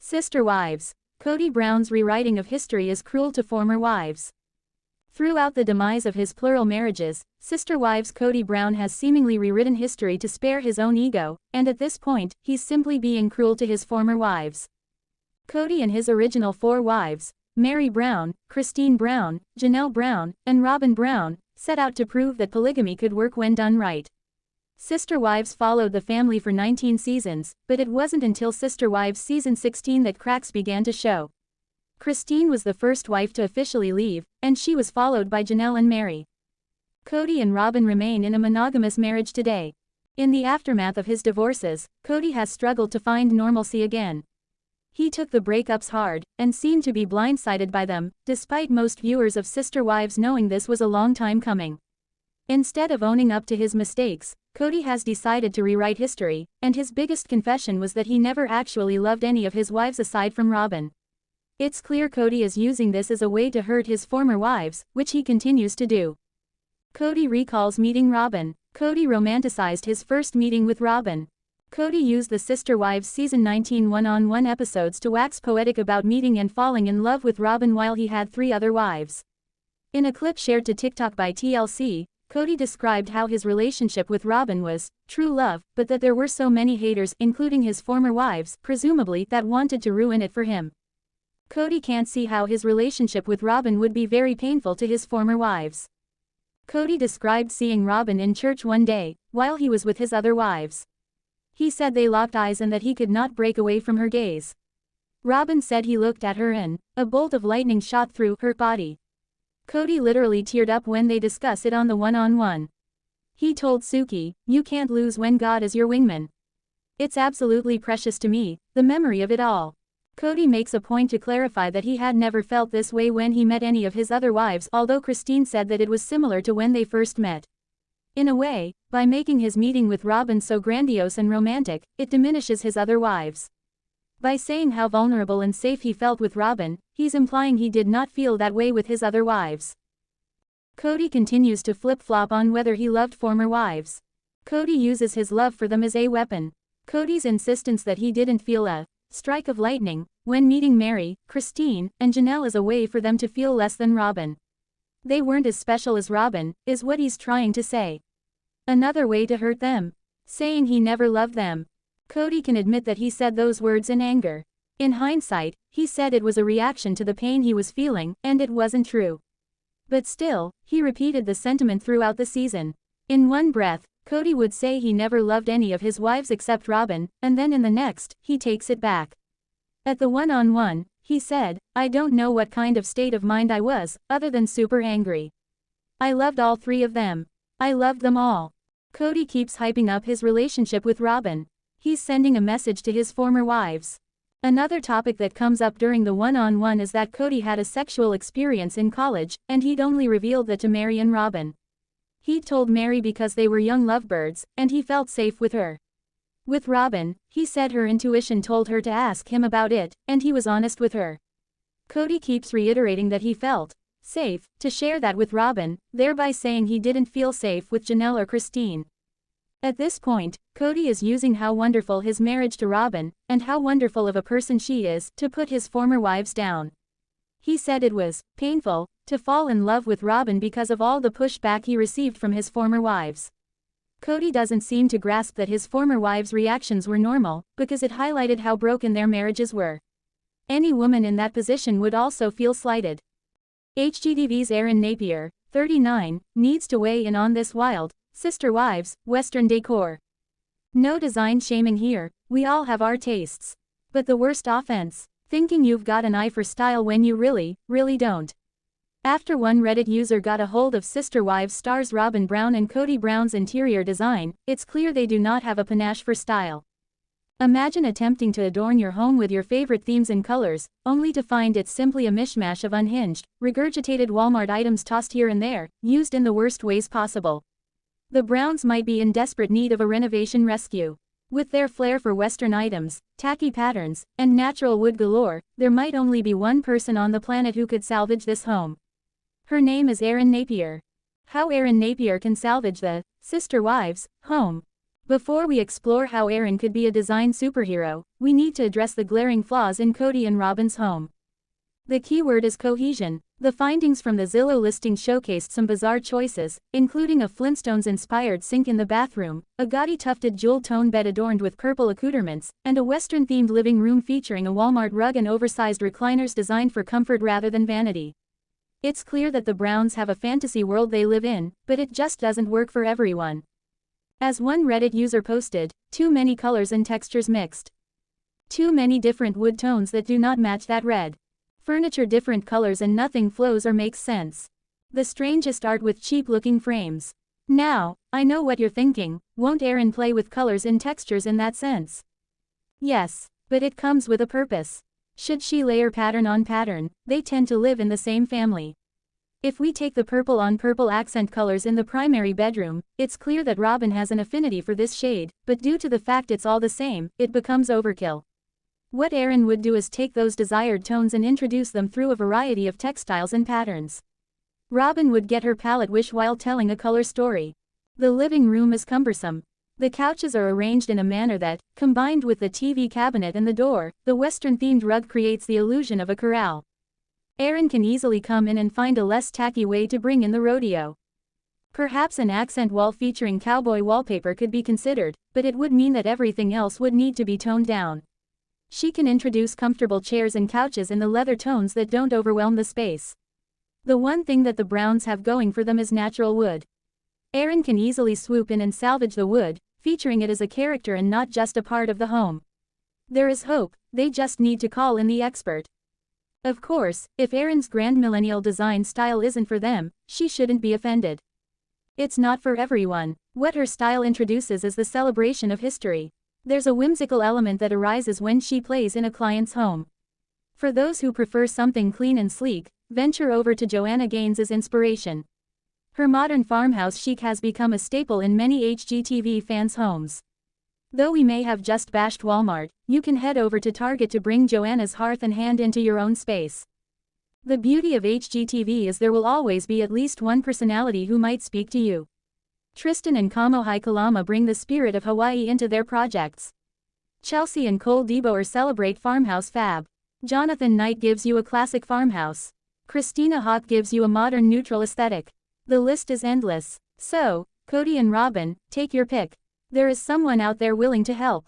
Sister Wives Kody Brown's rewriting of history is cruel to former wives. Throughout the demise of his plural marriages, Sister Wives Kody Brown has seemingly rewritten history to spare his own ego, and at this point, he's simply being cruel to his former wives. Kody and his original 4 wives, Meri Brown, Christine Brown, Janelle Brown, and Robyn Brown, set out to prove that polygamy could work when done right. Sister Wives followed the family for 19 seasons, but it wasn't until Sister Wives season 16 that cracks began to show. Christine was the first wife to officially leave, and she was followed by Janelle and Meri. Kody and Robyn remain in a monogamous marriage today. In the aftermath of his divorces, Kody has struggled to find normalcy again. He took the breakups hard, and seemed to be blindsided by them, despite most viewers of Sister Wives knowing this was a long time coming. Instead of owning up to his mistakes, Kody has decided to rewrite history, and his biggest confession was that he never actually loved any of his wives aside from Robyn. It's clear Kody is using this as a way to hurt his former wives, which he continues to do. Kody recalls meeting Robyn. Kody romanticized his first meeting with Robyn. Kody used the Sister Wives season 19 one-on-one episodes to wax poetic about meeting and falling in love with Robyn while he had 3 other wives. In a clip shared to TikTok by TLC, Kody described how his relationship with Robyn was true love, but that there were so many haters, including his former wives, presumably, that wanted to ruin it for him. Kody can't see how his relationship with Robyn would be very painful to his former wives. Kody described seeing Robyn in church one day, while he was with his other wives. He said they locked eyes and that he could not break away from her gaze. Robyn said he looked at her and a bolt of lightning shot through her body. Kody literally teared up when they discuss it on the one-on-one. He told Suki, "You can't lose when God is your wingman. It's absolutely precious to me, the memory of it all." Kody makes a point to clarify that he had never felt this way when he met any of his other wives, although Christine said that it was similar to when they first met. In a way, by making his meeting with Robyn so grandiose and romantic, it diminishes his other wives. By saying how vulnerable and safe he felt with Robyn, he's implying he did not feel that way with his other wives. Kody continues to flip-flop on whether he loved former wives. Kody uses his love for them as a weapon. Kody's insistence that he didn't feel a strike of lightning when meeting Meri, Christine, and Janelle is a way for them to feel less than Robyn. They weren't as special as Robyn, is what he's trying to say. Another way to hurt them. Saying he never loved them. Kody can admit that he said those words in anger. In hindsight, he said it was a reaction to the pain he was feeling, and it wasn't true. But still, he repeated the sentiment throughout the season. In one breath, Kody would say he never loved any of his wives except Robyn, and then in the next, he takes it back. At the one-on-one, he said, "I don't know what kind of state of mind I was, other than super angry. I loved all 3 of them. I loved them all." Kody keeps hyping up his relationship with Robyn. He's sending a message to his former wives. Another topic that comes up during the one-on-one is that Kody had a sexual experience in college, and he'd only revealed that to Meri and Robyn. He'd told Meri because they were young lovebirds, and he felt safe with her. With Robyn, he said her intuition told her to ask him about it, and he was honest with her. Kody keeps reiterating that he felt safe to share that with Robyn, thereby saying he didn't feel safe with Janelle or Christine. At this point, Kody is using how wonderful his marriage to Robyn, and how wonderful of a person she is, to put his former wives down. He said it was painful to fall in love with Robyn because of all the pushback he received from his former wives. Kody doesn't seem to grasp that his former wives' reactions were normal, because it highlighted how broken their marriages were. Any woman in that position would also feel slighted. HGTV's Aaron Napier, 39, needs to weigh in on this wild Sister Wives Western decor. No design shaming here, we all have our tastes. But the worst offense, thinking you've got an eye for style when you really don't. After one Reddit user got a hold of Sister Wives stars Robyn Brown and Kody Brown's interior design, it's clear they do not have a panache for style. Imagine attempting to adorn your home with your favorite themes and colors, only to find it's simply a mishmash of unhinged, regurgitated Walmart items tossed here and there, used in the worst ways possible. The Browns might be in desperate need of a renovation rescue. With their flair for Western items, tacky patterns, and natural wood galore, there might only be one person on the planet who could salvage this home. Her name is Aaron Napier. How Aaron Napier can salvage the Sister Wives home. Before we explore how Erin could be a design superhero, we need to address the glaring flaws in Kody and Robyn's home. The keyword is cohesion. The findings from the Zillow listing showcased some bizarre choices, including a Flintstones-inspired sink in the bathroom, a gaudy tufted jewel-tone bed adorned with purple accoutrements, and a Western-themed living room featuring a Walmart rug and oversized recliners designed for comfort rather than vanity. It's clear that the Browns have a fantasy world they live in, but it just doesn't work for everyone. As one Reddit user posted, too many colors and textures mixed. Too many different wood tones that do not match that red. Furniture different colors and nothing flows or makes sense. The strangest art with cheap-looking frames. Now, I know what you're thinking, won't Erin play with colors and textures in that sense? Yes, but it comes with a purpose. Should she layer pattern on pattern, they tend to live in the same family. If we take the purple on purple accent colors in the primary bedroom, it's clear that Robyn has an affinity for this shade, but due to the fact it's all the same, it becomes overkill. What Erin would do is take those desired tones and introduce them through a variety of textiles and patterns. Robyn would get her palette wish while telling a color story. The living room is cumbersome. The couches are arranged in a manner that, combined with the TV cabinet and the door, the Western-themed rug creates the illusion of a corral. Erin can easily come in and find a less tacky way to bring in the rodeo. Perhaps an accent wall featuring cowboy wallpaper could be considered, but it would mean that everything else would need to be toned down. She can introduce comfortable chairs and couches in the leather tones that don't overwhelm the space. The one thing that the Browns have going for them is natural wood. Erin can easily swoop in and salvage the wood, featuring it as a character and not just a part of the home. There is hope, they just need to call in the expert. Of course, if Erin's grand millennial design style isn't for them, she shouldn't be offended. It's not for everyone. What her style introduces is the celebration of history. There's a whimsical element that arises when she plays in a client's home. For those who prefer something clean and sleek, venture over to Joanna Gaines' inspiration. Her modern farmhouse chic has become a staple in many HGTV fans' homes. Though we may have just bashed Walmart, you can head over to Target to bring Joanna's hearth and hand into your own space. The beauty of HGTV is there will always be at least one personality who might speak to you. Tristan and Kamohai Kalama bring the spirit of Hawaii into their projects. Chelsea and Cole DeBoer celebrate farmhouse fab. Jonathan Knight gives you a classic farmhouse. Christina Hawk gives you a modern neutral aesthetic. The list is endless. So, Kody and Robyn, take your pick. There is someone out there willing to help.